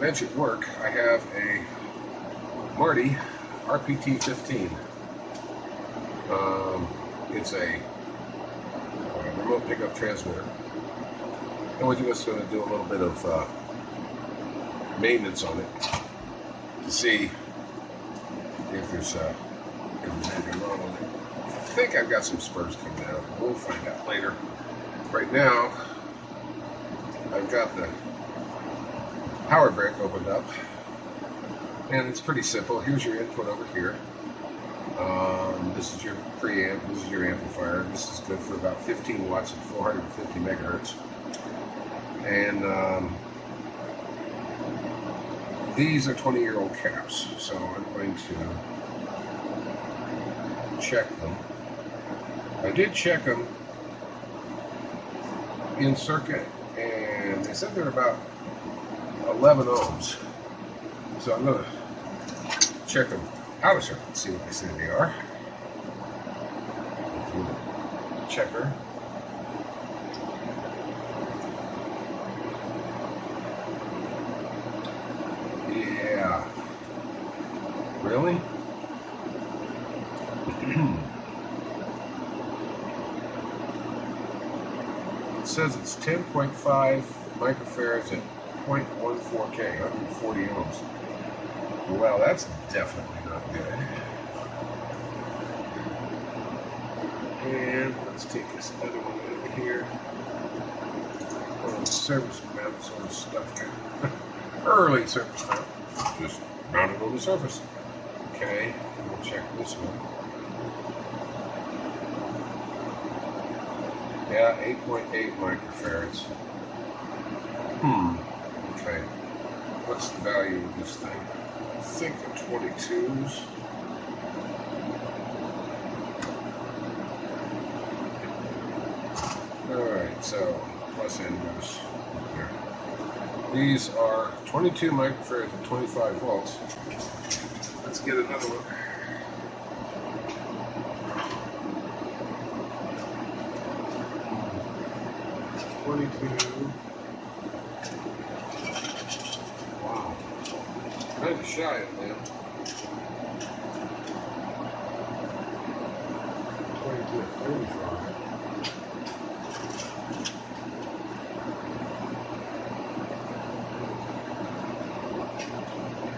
bench at work, I have a Marti RPT15. It's a remote pickup transmitter. And we're just going to do a little bit of maintenance on it to see if there's anything wrong with it. I think I've got some spurs coming out. We'll find out later. Right now, I've got the power brick opened up, and it's pretty simple. Here's your input over here. This is your preamp, this is your amplifier. This is good for about 15 watts at 450 megahertz. And these are 20-year-old caps, so I'm going to check them. I did check them in circuit, and they said they're about 11 ohms. So I'm going to check them out of circuit and see what they say they are. Checker. Yeah. Really? It says it's 10.5 microfarads at 0.14K, 140 ohms. Well, that's definitely not good. And let's take this other one over here. Oh, surface mount sort of stuff here. Early surface mount. Just mounted on the surface. Okay, we'll check this one. Yeah, 8.8 microfarads. Okay. What's the value of this thing? I think the 22s. Alright, so plus and minus here. These are 22 microfarads and 25 volts. Let's get another one. Wow. Kind of shy of them. 22 to 35.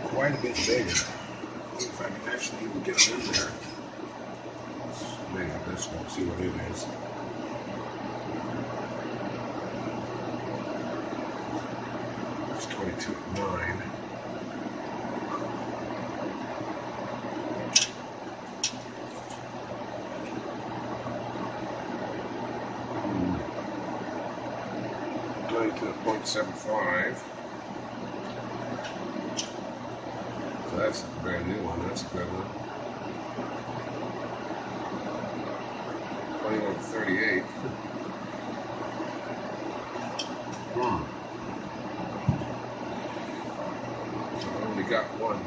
Quite a bit bigger. If I can actually even get them in there. Let's measure this one, see what it is. It's 22 at 9. To 0.75. So that's a brand new one. That's a good one. 21 to 38. So I only got one.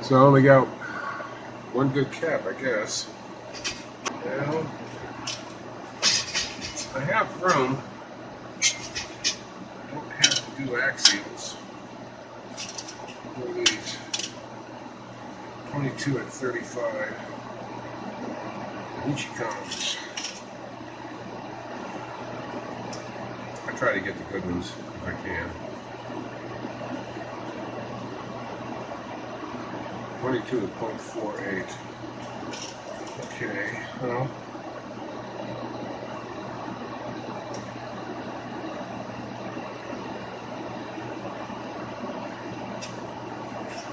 So I only got one good cap, I guess. Well, I have room. I don't have to do axials. We'll need 22 at 35. Each comes. I try to get the good ones if I can. 22 to 0.48. Okay, well.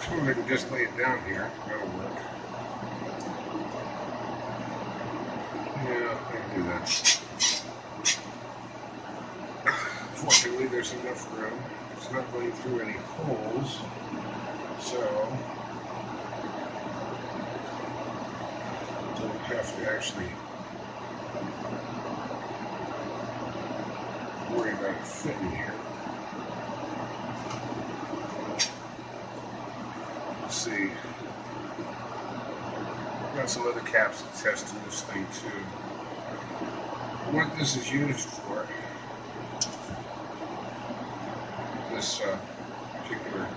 So I can just lay it down here. That'll work. Yeah, I can do that. Fortunately, there's enough room. It's not going through any holes. So don't have to actually worry about it fitting here. Let's see. I've got some other caps to test in this thing too. what this is used for, this particular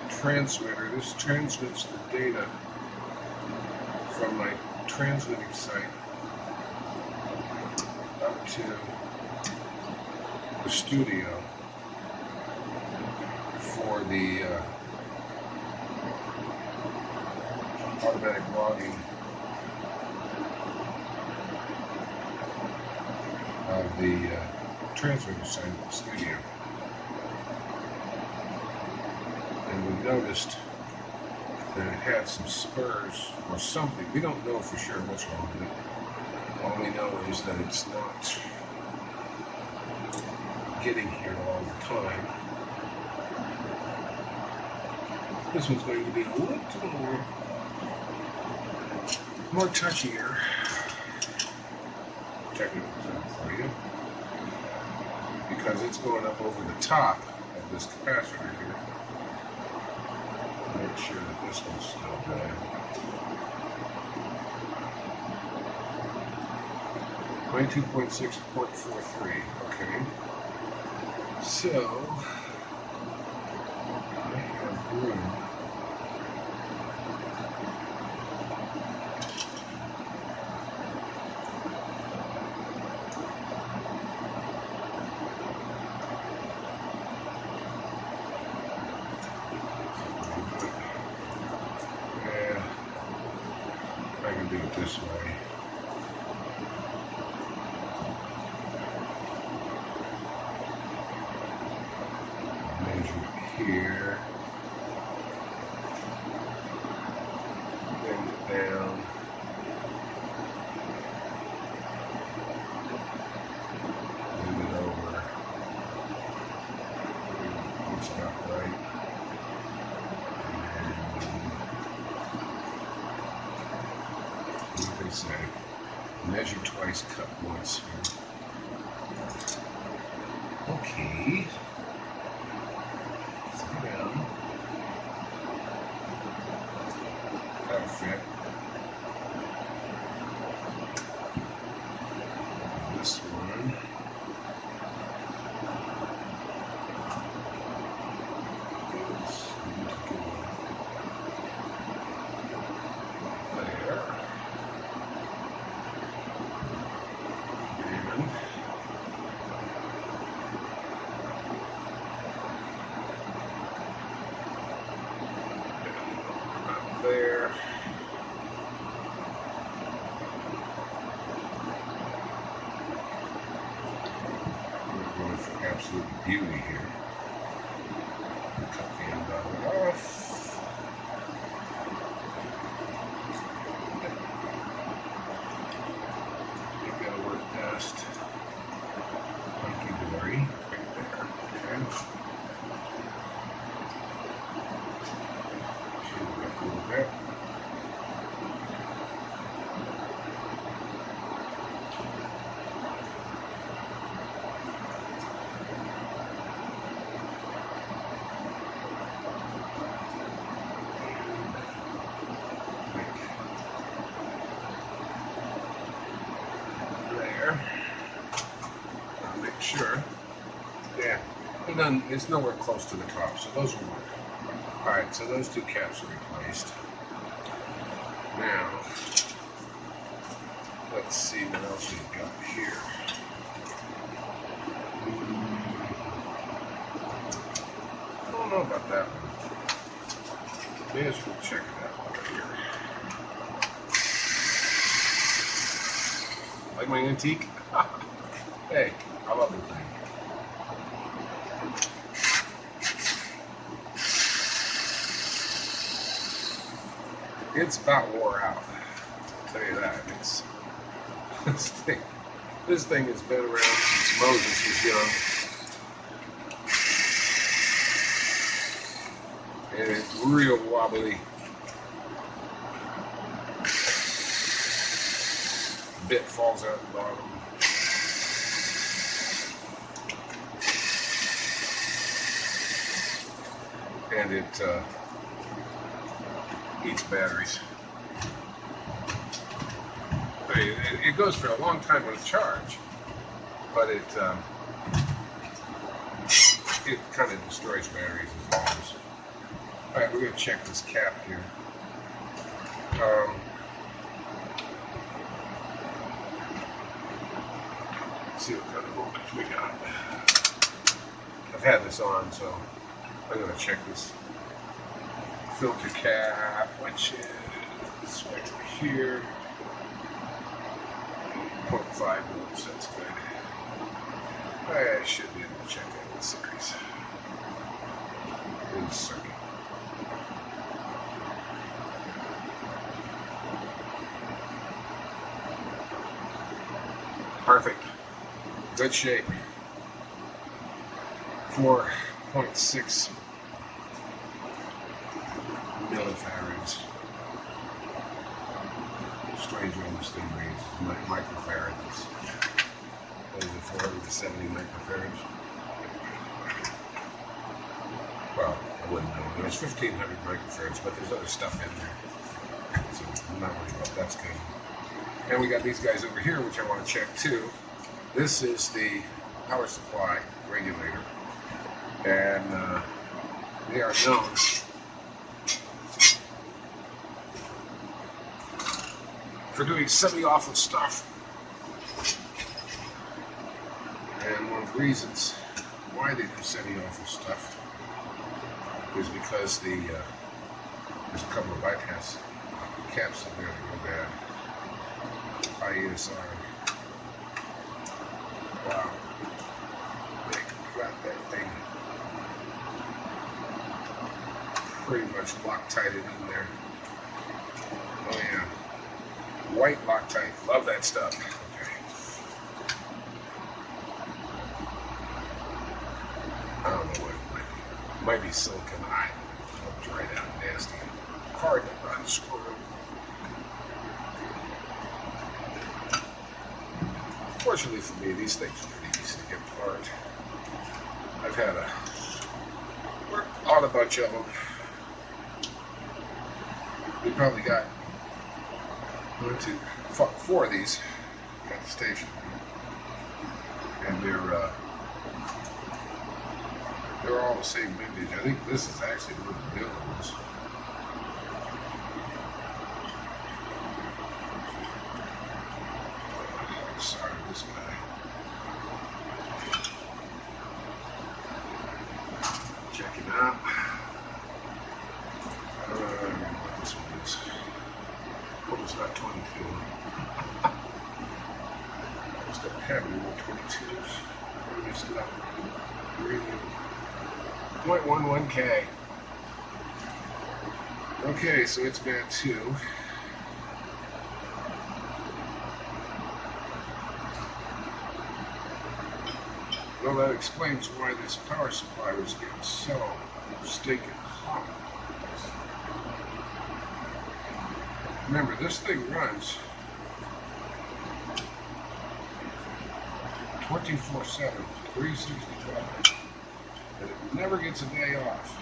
transmitter, this transmits the data from my transmitting site up to the studio for the automatic logging of the transmitter site of the studio. And we noticed that it had some spurs or something. We don't know for sure what's wrong with it. All we know is that it's not getting here all the time. This one's going to be a little more touchier. Technical term for you. Because it's going up over the top of this capacitor here. Make sure that this one's still good. 22.6.43. Okay. So I have room. I can do it this way. Measure here. Bring it down. Move it over. It's not right. They say measure twice, cut once. Okay. Sit down. That'll fit. This one. There. We're going for absolute beauty here. Cut the end of it off. You've got to work past hunky-dory right there. Okay. A little bit. There. I'll make sure. Yeah. We're done. It's nowhere close to the top, so those will work. Alright, so those two caps are replaced. Now, let's see what else we've got here. I don't know about that one. May as well check it out over here. Like my antique? Hey, I love the thing. It's about wore out. I'll tell you that. It's this thing has been around since Moses was young. And it's real wobbly. Bit falls out the bottom. And it eats batteries. It goes for a long time on a charge. but it kind of destroys batteries as well. All right, we're going to check this cap here. Let's see what kind of voltage we got. I've had this on, so I'm going to check this filter cap, which is right over here. 0.5 volts, that's good. I should be able to check that in series. In circuit. Perfect. Good shape. 4.6 millifarads. Strange when this thing reads microfarads. What is it, 470 microfarads? Well, I wouldn't know. There's 1,500 microfarads, but there's other stuff in there. So I'm not worried about that's good. And we got these guys over here, which I want to check too. This is the power supply regulator. And they are known for doing semi-awful stuff. And one of the reasons why they do semi-awful stuff is because there's a couple of bypass caps in there that go bad. High ESR. Wow. They got that thing pretty much Loctited in there. Oh yeah. White Loctite. Love that stuff. Okay. I don't know what it might be. It might be silicon. I don't know. Dried out nasty. Hard to unscrew. Fortunately for me, these things are pretty easy to get apart. I've had worked on a bunch of them. We probably got 4 of these at the station, and they're all the same vintage. I think this is actually one of the newer ones. Sorry, this guy. Check him out. I don't know what this one is. Hope it's not 22. I just don't have any more 22s. What are we still up? 0.11K. Okay, so it's bad 2. Well, that explains why this power supply was getting so stinking hot. Remember, this thing runs 24/7, 365, and it never gets a day off.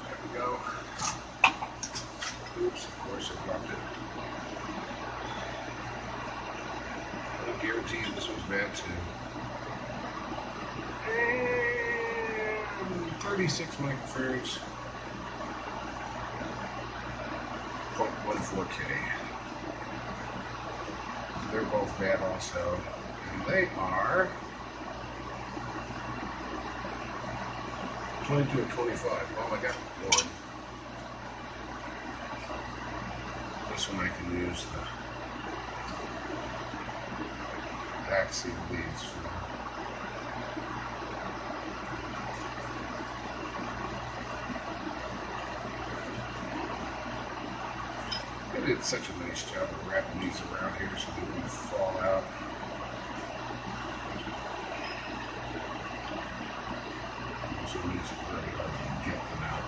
There we go. Oops, of course I dropped it. I guarantee you this was bad too. And 36 microfarads. 0.14K. They're both bad also. And they are 22 and 25. Well, I got one. This one I can use the backseat leads for. They did such a nice job of wrapping these around here so they wouldn't fall out. So these are really hard to get them out.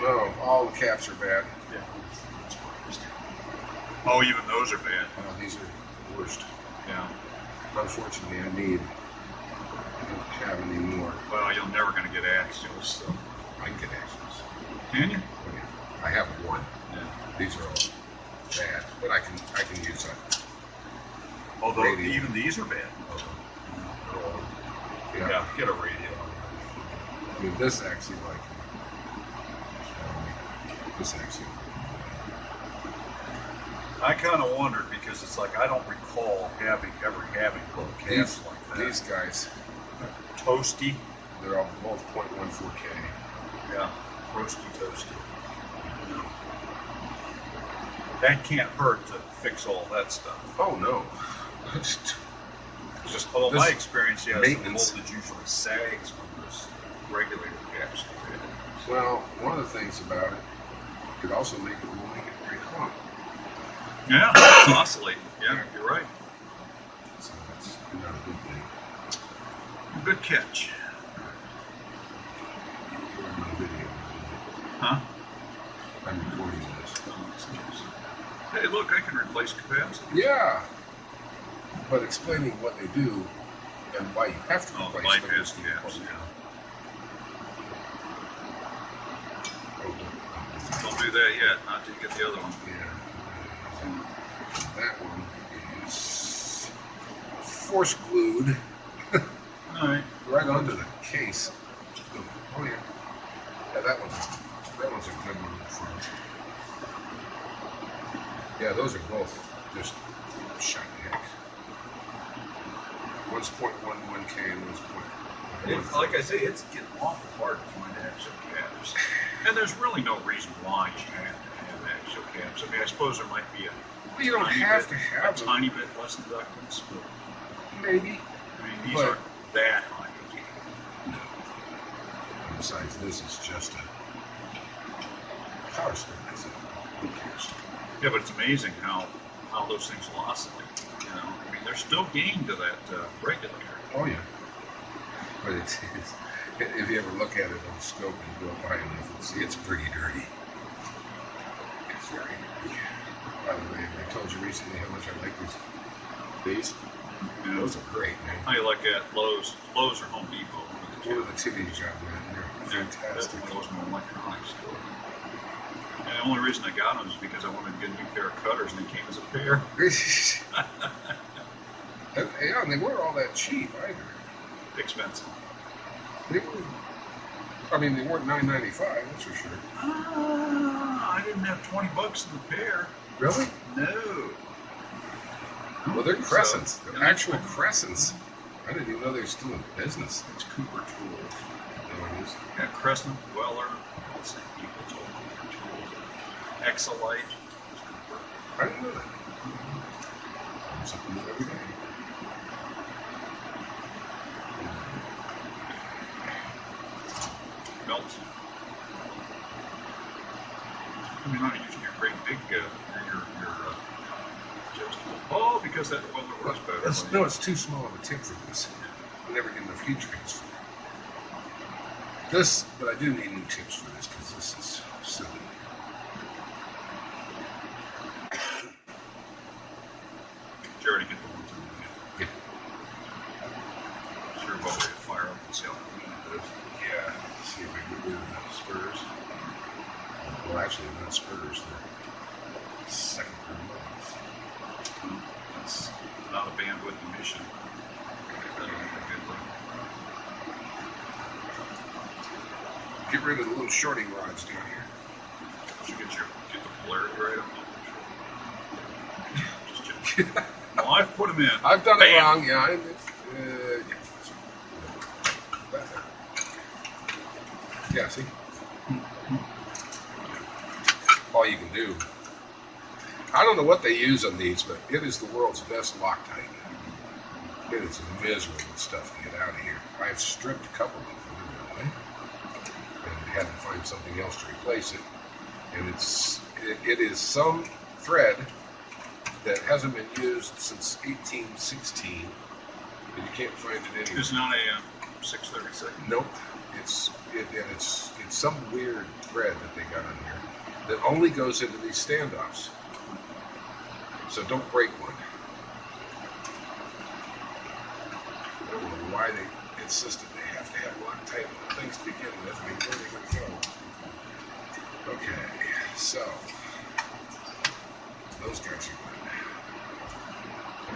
Oh, all the caps are bad. Yeah. Oh, even those are bad. These are the worst. Yeah. Unfortunately, I don't have any more. Well, you're never going to get axials, so. I can get axials. Can you? I have one. Yeah. These are all bad, but I can use that. Although radio. even these are bad. Yeah, get a radio. I mean, this actually this actually. I kind of wondered because it's like I don't recall ever having little caps like that. These guys, Toasty. they're all both 0.14K. Yeah, toasty. That can't hurt to fix all that stuff. Oh no. Just all my experience, yeah, the maintenance. voltage usually sags from those regulator caps. Well, one of the things about it could also make it very calm. Yeah, it's oscillating. Yeah, you're right. So that's not a good thing. Good catch. We're on video. Huh? I'm recording this. Hey, look, I can replace capacity. Yeah. But explaining what they do and why you have to replace them. Bypass caps, yeah. Don't do that yet, not till you get the other one. Yeah. That one is force glued Alright. right onto the case. Oh yeah. Yeah, that one's a good one for. Yeah, those are both just shot heck. One's 0.11K and one's 0.1. Like I say, it's getting awful hard to find axial caps. And there's really no reason why you have to have axial caps. I mean, I suppose there might be Well, you don't have to have a tiny bit less inductance, but maybe. I mean, these aren't that high. No. Besides, this is just a power stabilizer. Who cares? Yeah, but it's amazing how those things will oscillate. You know, I mean, there's still gain to that regulator. Oh yeah. But it's if you ever look at it on the scope and go up high enough, it's pretty dirty. It's very dirty. By the way, I told you recently how much I like these. Yeah. Those are great, man. How you like that? Lowe's or Home Depot? What are the TVs out there? They're fantastic. Those more electronics. And the only reason I got them is because I wanted to get a new pair of cutters, and they came as a pair. Yeah, and they weren't all that cheap either. Expensive. They were. I mean, they weren't $9.95. That's for sure. I didn't have $20 in the pair. Really? No. Well, they're crescents. So. They're actual crescents. I didn't even know they were still in business. It's Cooper Tools. No, it is. Yeah, Crescent, Weller, all the same people told Cooper Tools. Exolite. I didn't know that. Something new every day. Melts. I mean, not using your great big, your adjustable. Oh, because that Weller works better. No, it's too small of a tip for this. I'll never get enough heat transfer. This, but I do need new tips for this because this is silly. Did you already get the ones in? Yeah. Sure, about to fire up and see how clean it is. Yeah. See if I can get rid of the spurs. Well, actually, they're not spurs. They're secondary ones. That's not a bandwidth emission. Get rid of the little shorting rods down here. Did you get the polarity right on them? Just joking. Well, I've put them in. I've done it wrong, yeah. Yeah, see? All you can do. I don't know what they use on these, but it is the world's best Loctite. It is miserable stuff to get out of here. I've stripped a couple of them and had to find something else to replace it. And it is some thread that hasn't been used since 1816, and you can't find it anywhere. It's not a 632nd. Nope. It's some weird thread that they got on here. that only goes into these standoffs. So don't break one. I don't know why they insisted they have to have Loctite things to begin with. I mean, where are they going to go? Okay, so those guys are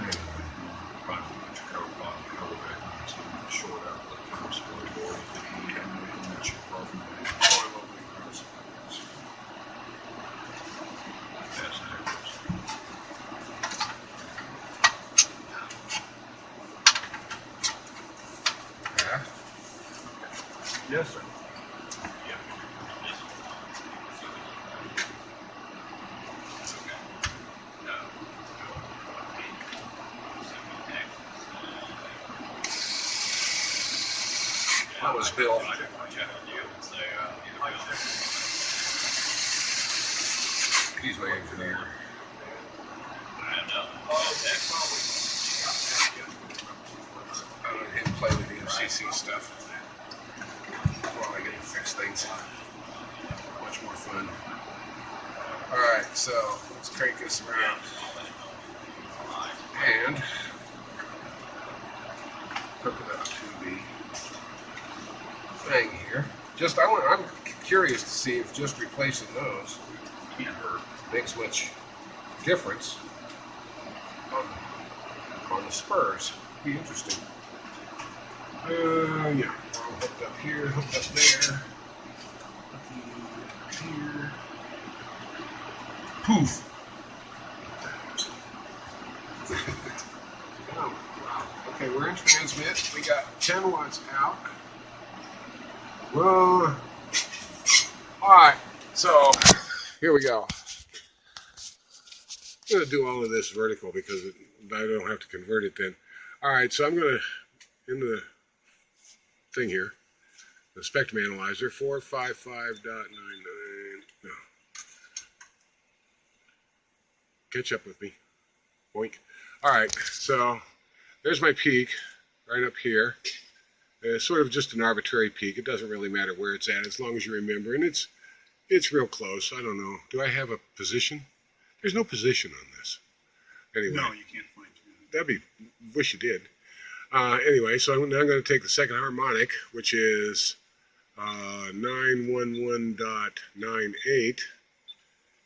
good. Probably much cover bottom cover back on some short outlet comes for the board. And that's your problem. That's necklace. Yeah. Yes, sir. That was Bill. He's my engineer. I let him play with the MCC stuff while I get to fix things. Much more fun. Alright, so let's crank this around. And hook it up to the thing here. I'm curious to see if just replacing those makes much difference on the spurs. Be interesting. Yeah, all hooked up here, hooked up there, here. Poof. Oh, wow. Okay, we're in transmit. We got 10 watts out. Well, alright, so here we go. I'm going to do all of this vertical because I don't have to convert it then. Alright, so I'm going to, in the thing here, the spectrum analyzer, 455.99. No. Catch up with me. Boink. Alright, so there's my peak right up here. It's sort of just an arbitrary peak. It doesn't really matter where it's at as long as you remember. And it's real close. I don't know. Do I have a position? There's no position on this. Anyway. No, you can't find it. That'd be, wish you did. Anyway, so now I'm going to take the second harmonic, which is 911.98.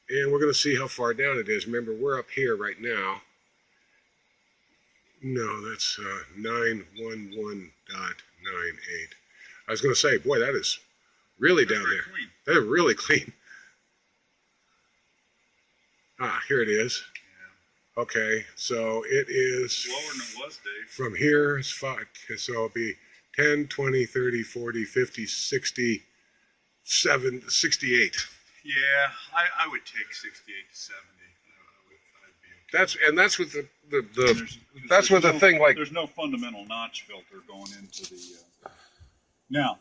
And we're going to see how far down it is. Remember, we're up here right now. No, that's 911.98. I was going to say, boy, that is really down there. Clean. That is really clean. Ah, here it is. Yeah. Okay, so it is Lower than it was, Dave. from here. It's 5, so it'll be 10, 20, 30, 40, 50, 60, 68. Yeah, I would take 68 to 70. That's with the There's with the thing like there's no fundamental notch filter going into the. Now,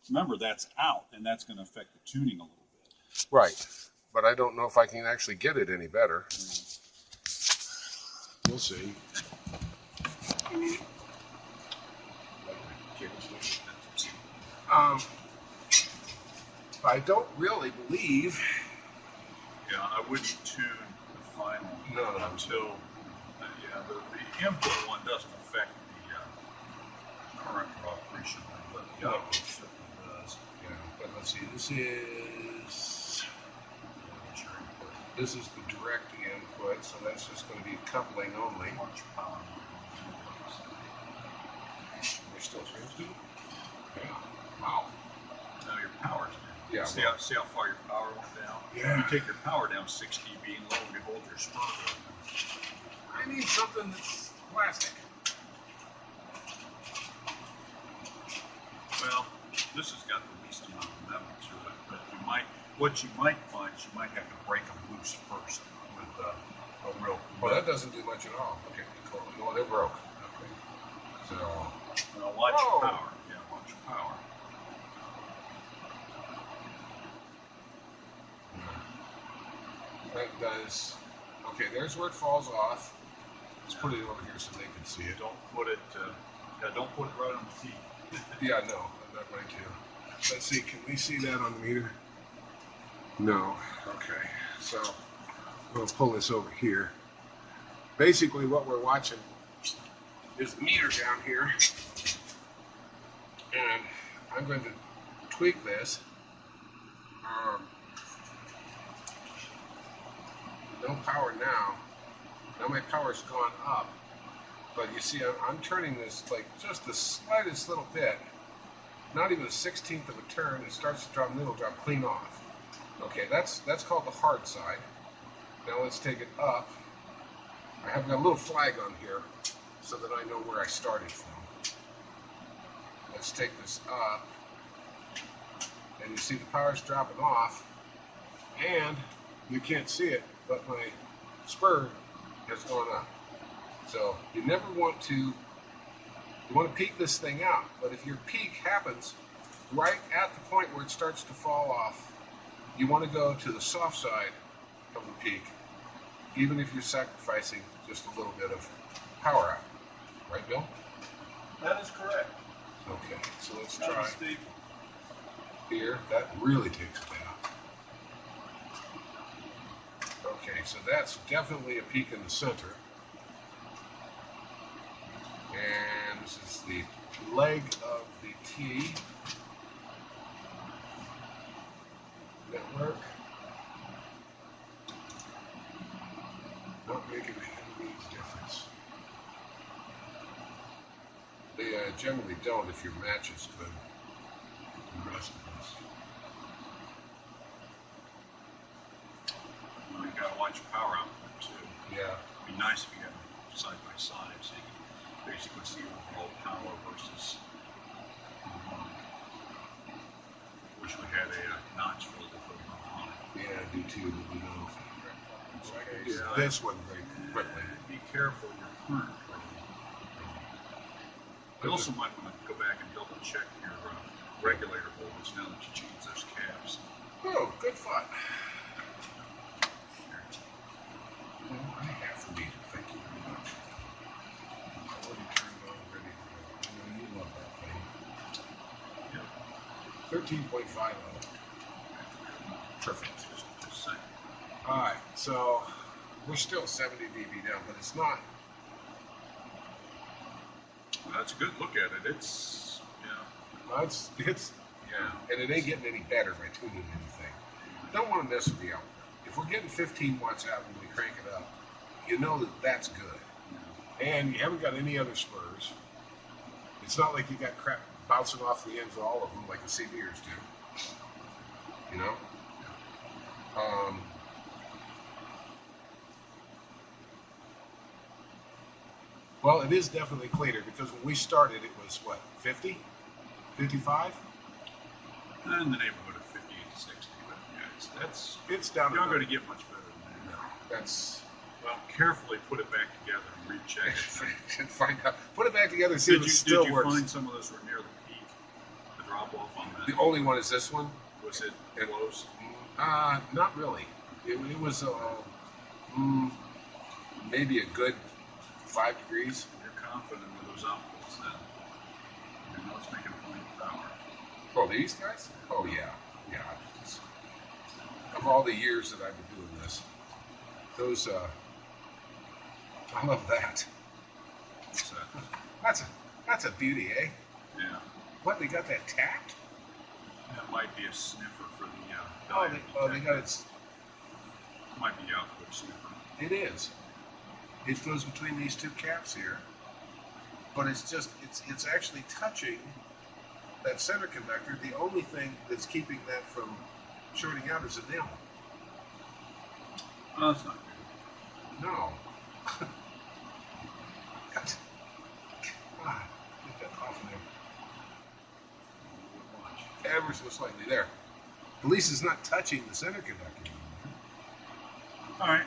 remember that's out, and that's going to affect the tuning a little bit. right, but I don't know if I can actually get it any better. We'll see. I don't really believe. Yeah, I wouldn't tune the final until the input one doesn't affect the current operation, but the output certainly does. Yeah, but let's see. This is the direct input, so that's just going to be coupling only. Much power. We're still transmitting? Yeah. Wow. Now your power's down. Yeah. See how far your power went down? Yeah. You take your power down 6 dB and lo and behold, your spur goes down. I need something that's plastic. Well, this has got the least amount of metal to it, but what you might find is you might have to break them loose first with a real. Well, that doesn't do much at all. Okay, cool. No, they're broke. Okay. So. Well, watch your power. Yeah, watch your power. That does. Okay, there's where it falls off. Let's put it over here so they can see it. Don't put it right on the feet. Yeah, no, I'm not going to. Let's see. Can we see that on the meter? No. Okay. So we'll pull this over here. Basically, what we're watching is the meter down here, and I'm going to tweak this. No power now. Now my power's gone up, but you see I'm turning this like just the slightest little bit, not even a 16th of a turn. It starts to drop, and it'll drop clean off. Okay, that's called the hard side. Now let's take it up. I have got a little flag on here so that I know where I started from. Let's take this up, and you see the power's dropping off, and you can't see it, but my spur has gone up. So you never want to, you want to peak this thing out, but if your peak happens right at the point where it starts to fall off, you want to go to the soft side of the peak, even if you're sacrificing just a little bit of power out. Right, Bill? That is correct. Okay, so let's Not a try staple. here. That really takes it out. Okay, so that's definitely a peak in the center. And this is the leg of the T network. Not making a huge difference. They generally don't if your match is good. The rest of this. Well, you gotta watch your power output too. Yeah. It'd be nice if you got them side by side so you can basically see overall power versus harmonic. Wish we had a notch filter for the harmonic. Yeah, I do too, but we don't. So I can do Yeah. this one very quickly. Be careful your current curve. You also might want to go back and double check your regulator voltage now that you changed those caps. Oh, good fun. Well, I have the meter, thank you very much. I've already turned it on, ready to go. I know you love that thing. Yep. 13.50. Perfect. Just saying. Alright, so we're still 70 dB down, but it's not. Well, that's a good look at it. It's, yeah. It's Yeah. and it ain't getting any better by tuning anything. Don't want to mess with the output. If we're getting 15 watts out when we crank it up, you know that that's good. And you haven't got any other spurs. It's not like you got crap bouncing off the ends of all of them like the CBers do. You know? Well, it is definitely cleaner because when we started, it was what, 50? 55? In the neighborhood of 58 to 60, but yeah, It's down. you're not going to get much better than that. No, that's. Well, carefully put it back together and recheck it. Find out. Put it back together. See if it still did you works. find some of those were near the peak? The drop off on that. The only one is this one. Was it close? Not really. It was maybe a good 5 degrees. You're confident with those outputs then. You know it's making a point of power. Oh, these guys? Oh yeah, yeah. Of all the years that I've been doing this, those I love that. So, That's a beauty, eh? yeah. What, they got that tacked? That might be a sniffer for the They got it. Might be output sniffer. It is. It goes between these two caps here, but it's actually touching that center conductor. The only thing that's keeping that from shorting out is enamel. Oh, that's not good. No. Get that off of there. Ever so slightly there. At least it's not touching the center conductor. All right.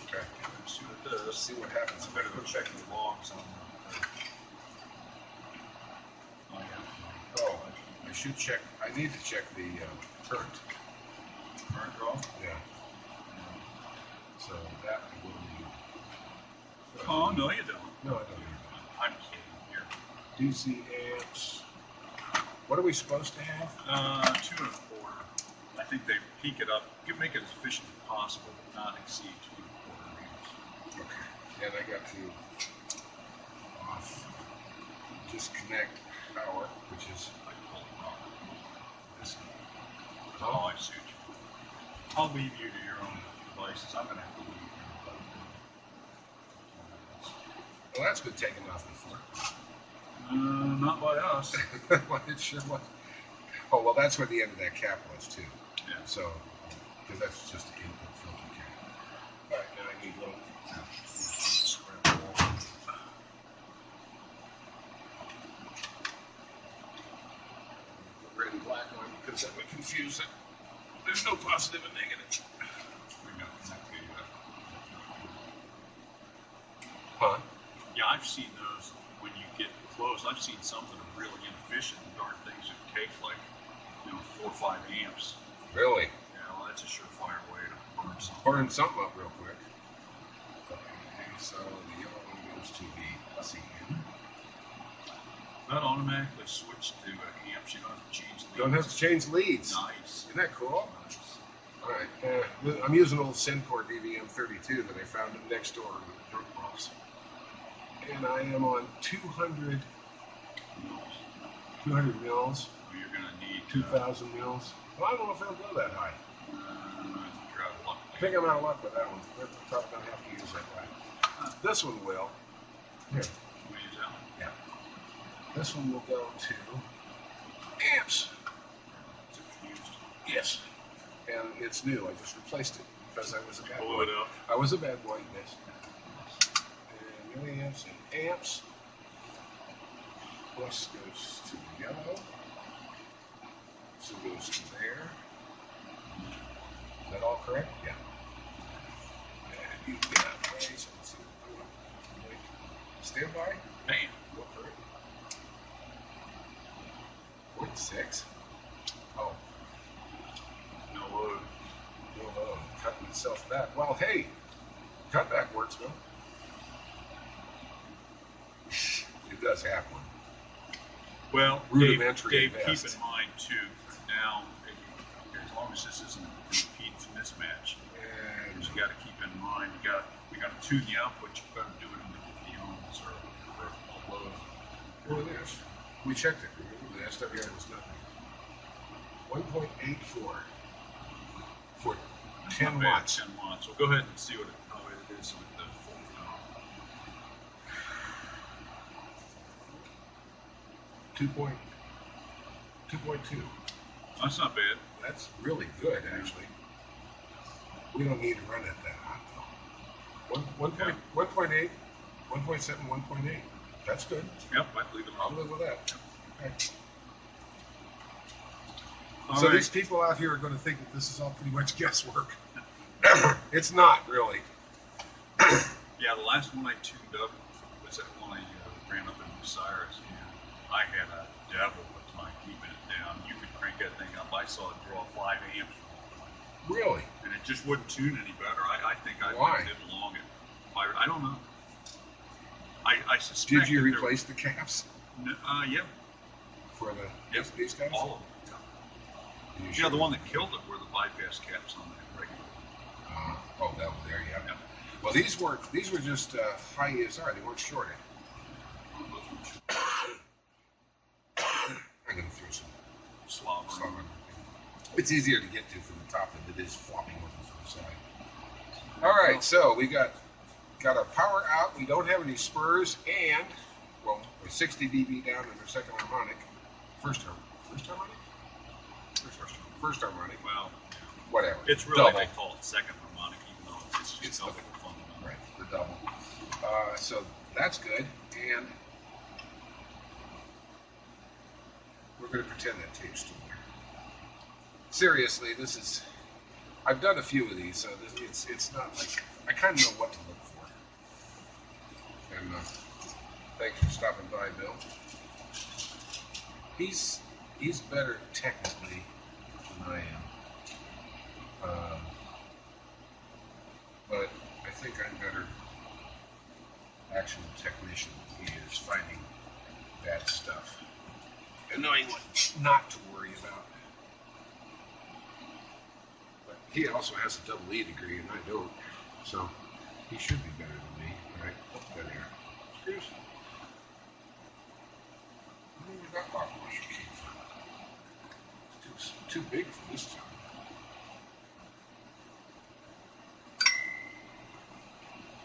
Okay. Let's see what it does. See what happens. I better go check the logs on that. Oh, yeah. Oh, I should check. I need to check the current. Current draw? Yeah. So that I will need. Oh, no, you don't. No, I don't need I'm kidding here. that. DC amps. What are we supposed to have? 2 1/4. I think they peak it up, make it as efficient as possible, but not exceed 2 1/4 amps. Okay. And I got to disconnect power, which is Like pull it off. this. Oh, I see what you mean. I'll leave you to your own devices. I'm going to have to leave you. Well, that's been taken off before. Not by us. Well, it sure was. Oh, well, that's where the end of that cap was, too. Yeah. So, because that's just an input filter cap. All right, now I need one. Red and black one, because that would confuse it. There's no positive and negative. We got exactly that. Huh? Yeah, I've seen those when you get close. I've seen some that are really inefficient. Darn things that take like 4 or 5 amps. Really? Yeah, well, that's a surefire way to burn something. Burn something up real quick. Okay, so the yellow one goes to the CN. That automatically switched to amps. You don't have to change leads. Don't have to change leads. Nice. Isn't that cool? Nice. All right. I'm using an old Syncor DVM32 that I found next door in the Dropbox. And I am on 200 mils, Well, you're going to need 2,000 mils. Well, I don't know if I'll go that high. you're out of luck. I think I'm out of luck with that one. We're probably going to have to use that guy. This one will. Here. Can we use that one? Yeah. This one will go to amps. Is it fused? Yes. And it's new. I just replaced it because I was a bad Blow boy. it up. I was a bad boy, yes. And milliamps and amps. Plus goes to the yellow. So goes to there. Is that all correct? Yeah. And you got ways. Let's see what we're doing. Stand by. Bam. Go for it. 0.6. Oh, No load. no load. Cutting itself back. Well, hey, cutback works, though. It does have one. Well, Rudimentary Dave, at keep best. in mind too, now, as long as this isn't a impedance mismatch, And you got to keep in mind, we got to tune the output. You've got to do it in the 50 ohms or a load. well, it is. We checked it. Remember, the SWI was nothing. 1.84 for 10 Not bad, watts. 10 watts. So go ahead and see how it is with the full tone. 2.2. That's not bad. That's really good, actually. We don't need to run it that hot, though. 1.8, 1.7, 1.8. That's good. Yep, I'd leave it I'll on. live with that. Okay. All So right. these people out here are going to think that this is all pretty much guesswork. It's not, really. Yeah, the last one I tuned up was that one I ran up in Bucyrus, and I had a devil of a time keeping it down. You could crank that thing up. I saw it draw 5 amps, Really? and it just wouldn't tune any better. I think I Why? did along it. I don't know. I suspect. Did you that there- replace the caps Yeah, for the Yep. these guys? all of them. You Yeah, sure? the one that killed it were the bypass caps on the regular. Oh, that was there, yeah. Yeah. Well, these were just high ESR. They weren't shorted. I'm going to throw some Slobber. slobber. It's easier to get to from the top than it is flopping over from the side. All right, so we got our power out. We don't have any spurs, and well, we're 60 dB down in our second harmonic. First harmonic. Well, Whatever. it's really, double. they call it second harmonic, even though it's It's double the- fundamental. Right, the double. So that's good, and we're going to pretend that tape's still there. Seriously, this is. I've done a few of these, so it's not like I kind of know what to look for. And thanks for stopping by, Bill. He's better technically than I am, but I think I'm better actual technician than he is finding bad stuff and knowing what not to worry about. he also has a double E degree, and I don't. So he should be better than me, right? There they are. Screws. Where that lock washer came from? It's too big for this job.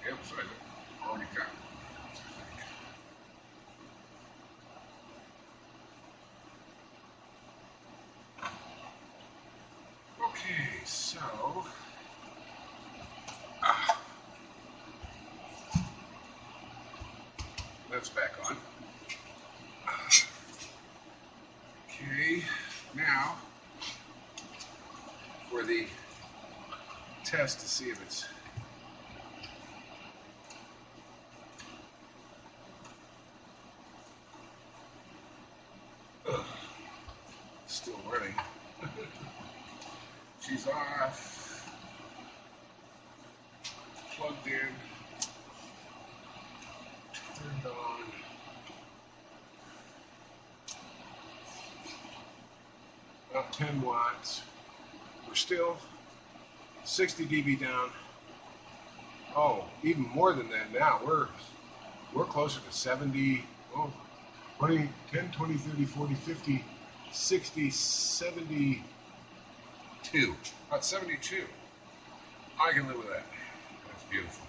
Yep, so I already got it. Okay, so that's back on. Okay, now for the test to see if it's still running. She's off, plugged in, turned on. About 10 watts. We're still 60 dB down. Oh, even more than that now. We're closer to 70, 20, 10, 20, 30, 40, 50, 60, 72. About 72. I can live with that. That's beautiful.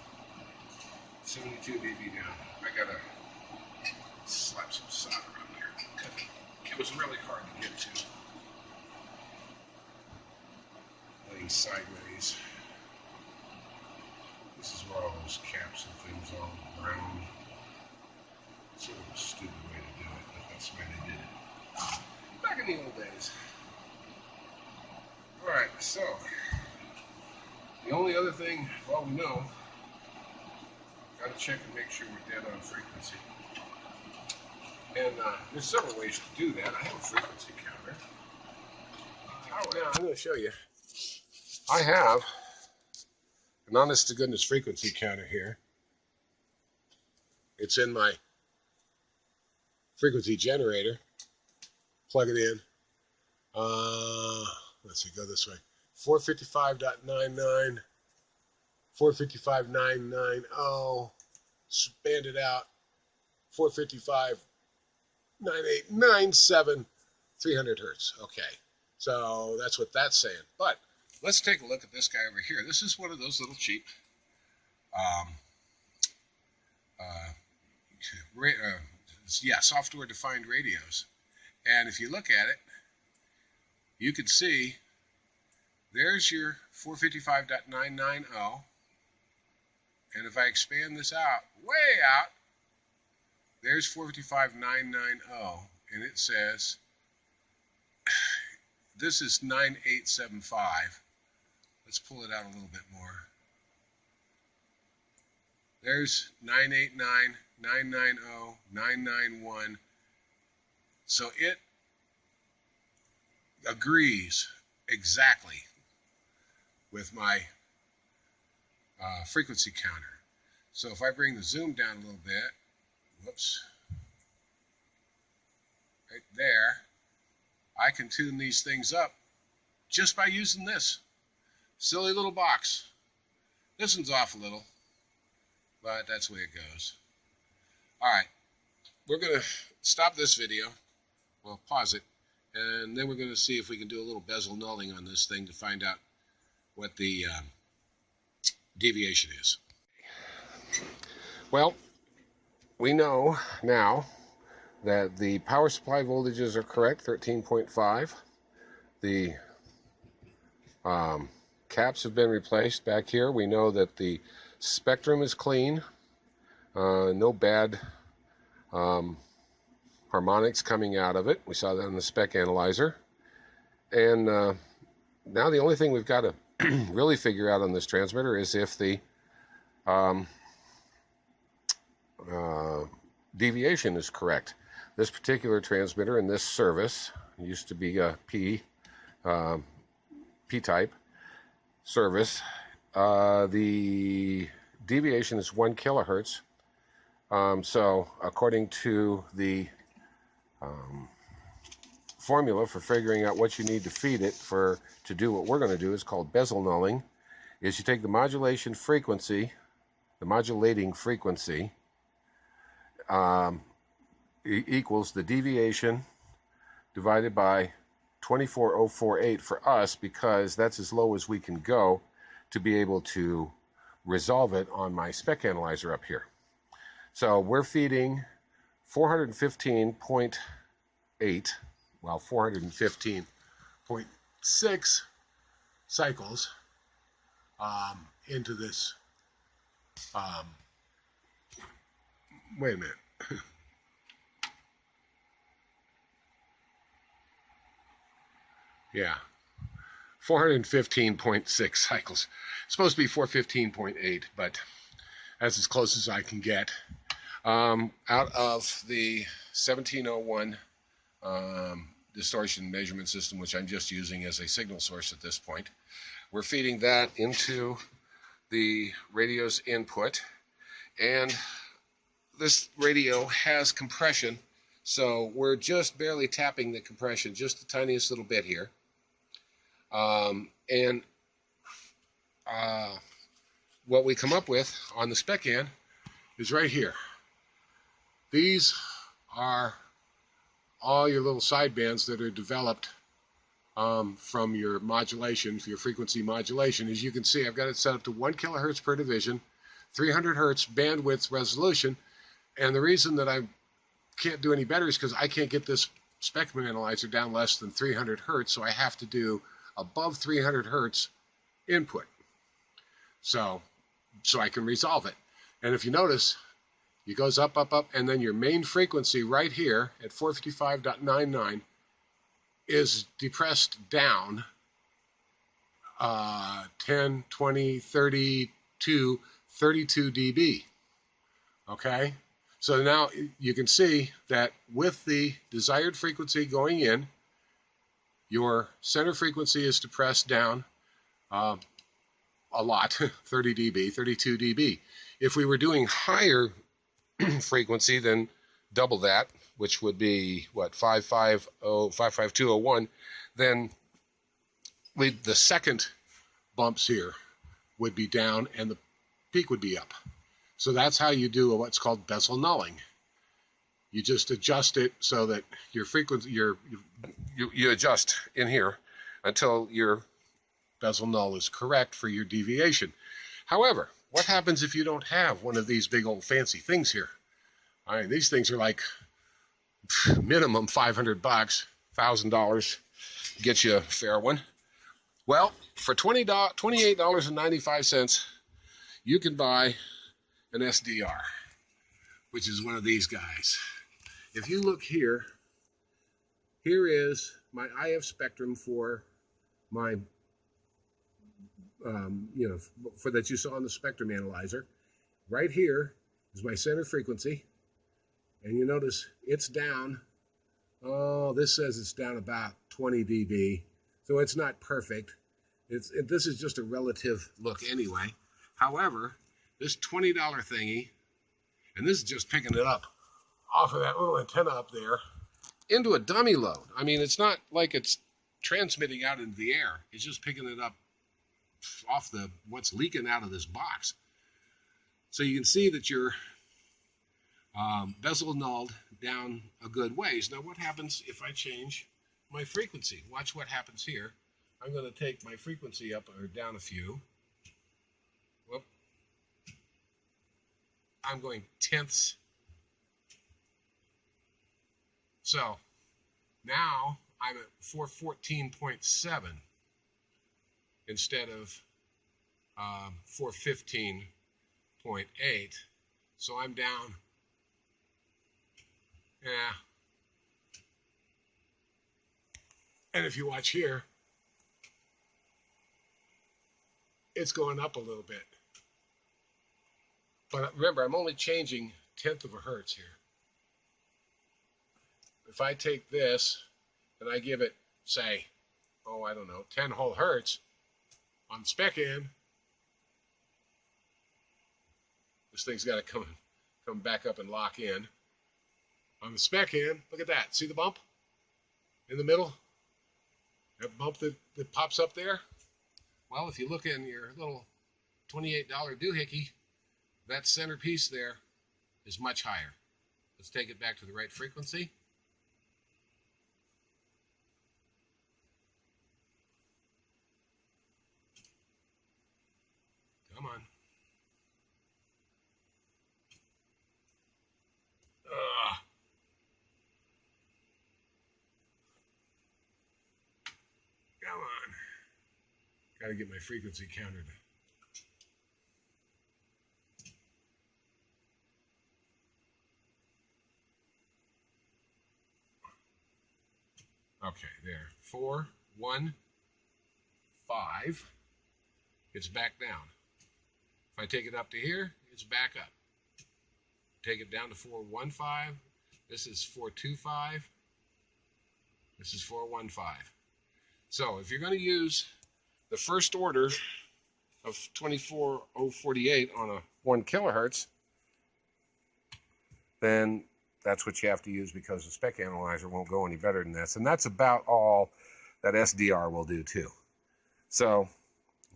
72 dB down. I gotta slap some solder on there. It was really hard to get to. Laying sideways. This is where all those caps and things all round. Sort of a stupid way to do it, but that's the way they did it. Back in the old days. Alright, so the only other thing, well, we know, gotta check and make sure we're dead on frequency. And there's several ways to do that. I have a frequency counter. Now I'm going to show you. I have an honest to goodness frequency counter here. It's in my frequency generator. Plug it in. Let's see, go this way. 455.99, 455.990, spanned it out. 455.9897, 300 hertz. Okay, so that's what that's saying. But let's take a look at this guy over here. This is one of those little cheap software-defined radios. And if you look at it, you can see there's your 455.990. And if I expand this out, way out, there's 455.990. And it says, this is 9875. Let's pull it out a little bit more. There's 989, 990, 991. So it agrees exactly with my frequency counter. So if I bring the zoom down a little bit, whoops, right there, I can tune these things up just by using this silly little box. This one's off a little, but that's the way it goes. All right, we're going to stop this video. Well, pause it, and then we're going to see if we can do a little Bessel nulling on this thing to find out what the deviation is. Well, we know now that the power supply voltages are correct, 13.5. The caps have been replaced back here. We know that the spectrum is clean. No bad harmonics coming out of it. We saw that in the spec analyzer. And now the only thing we've got to really figure out on this transmitter is if the deviation is correct. This particular transmitter in this service used to be a P-type service. The deviation is 1 kilohertz. So according to the formula for figuring out what you need to feed it to do what we're going to do is called Bessel nulling. Is you take the modulating frequency equals the deviation divided by 24048 for us, because that's as low as we can go to be able to resolve it on my spec analyzer up here. So we're feeding 415.8, well, 415.6 cycles into this. Wait a minute. Yeah, 415.6 cycles. It's supposed to be 415.8, but that's as close as I can get. Out of the 1701 distortion measurement system, which I'm just using as a signal source at this point, we're feeding that into the radio's input, and this radio has compression, so we're just barely tapping the compression, just the tiniest little bit here. What we come up with on the spec end is right here. These are all your little sidebands that are developed from your modulation, for your frequency modulation. As you can see, I've got it set up to 1 kilohertz per division, 300 hertz bandwidth resolution, and the reason that I can't do any better is because I can't get this spectrum analyzer down less than 300 hertz, so I have to do above 300 hertz input, so I can resolve it. And if you notice, it goes up, up, up, and then your main frequency right here at 455.99 is depressed down 10, 20, 32 dB. Okay? So now you can see that with the desired frequency going in, your center frequency is depressed down a lot, 30 dB, 32 dB. If we were doing higher frequency than double that, which would be, what, 55201, then the second bumps here would be down and the peak would be up. So that's how you do what's called Bessel nulling. You just adjust it so that your frequency, you adjust in here until your Bessel null is correct for your deviation. However, what happens if you don't have one of these big old fancy things here? I mean, these things are like minimum $500, $1,000 get you a fair one. Well, for $28.95, you can buy an SDR, which is one of these guys. If you look here, here is my IF spectrum for my, for that you saw on the spectrum analyzer. Right here is my center frequency, and you notice it's down. Oh, this says it's down about 20 dB, so it's not perfect. This is just a relative look anyway. However, this $20 thingy, and this is just picking it up off of that little antenna up there into a dummy load. I mean, it's not like it's transmitting out into the air. It's just picking it up off what's leaking out of this box. So you can see that you're Bessel nulled down a good ways. Now what happens if I change my frequency? Watch what happens here. I'm going to take my frequency up or down a few. Whoop. I'm going tenths. So now I'm at 414.7 instead of 415.8. So I'm down, yeah. And if you watch here, it's going up a little bit. But remember, I'm only changing 1/10 of a hertz here. If I take this and I give it, say, oh, I don't know, 10 whole hertz on the spec end, this thing's got to come back up and lock in. On the spec end, look at that. See the bump? in the middle, that bump that pops up there. Well, if you look in your little $28 doohickey, that center piece there is much higher. Let's take it back to the right frequency. Come on. Come on. Got to get my frequency countered. Okay, there. 4, 1, 5. It's back down. If I take it up to here, it's back up. Take it down to 4, 1, 5. This is 4, 2, 5. This is 4, 1, 5. So if you're going to use the first order of 24048 on a 1 kilohertz, then that's what you have to use, because the spec analyzer won't go any better than this. And that's about all that SDR will do too. So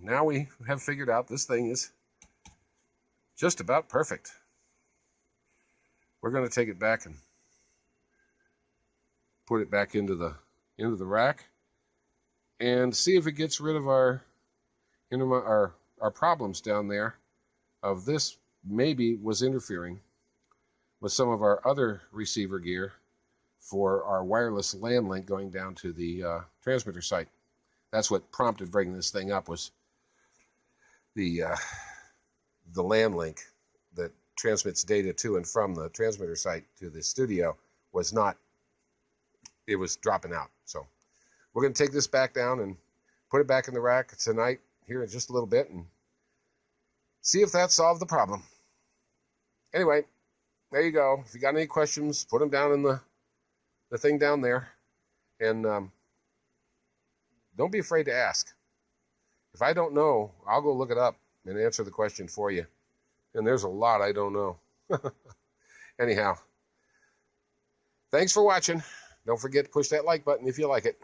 now we have figured out this thing is just about perfect. We're going to take it back and put it back into the rack and see if it gets rid of our problems down there of this maybe was interfering with some of our other receiver gear for our wireless LAN link going down to the transmitter site. That's what prompted bringing this thing up, was the LAN link that transmits data to and from the transmitter site to the studio was not, it was dropping out. So we're going to take this back down and put it back in the rack tonight here in just a little bit and see if that solved the problem. Anyway, there you go. If you got any questions, put them down in the thing down there. And don't be afraid to ask. If I don't know, I'll go look it up and answer the question for you. And there's a lot I don't know. Anyhow, thanks for watching. Don't forget to push that like button if you like it.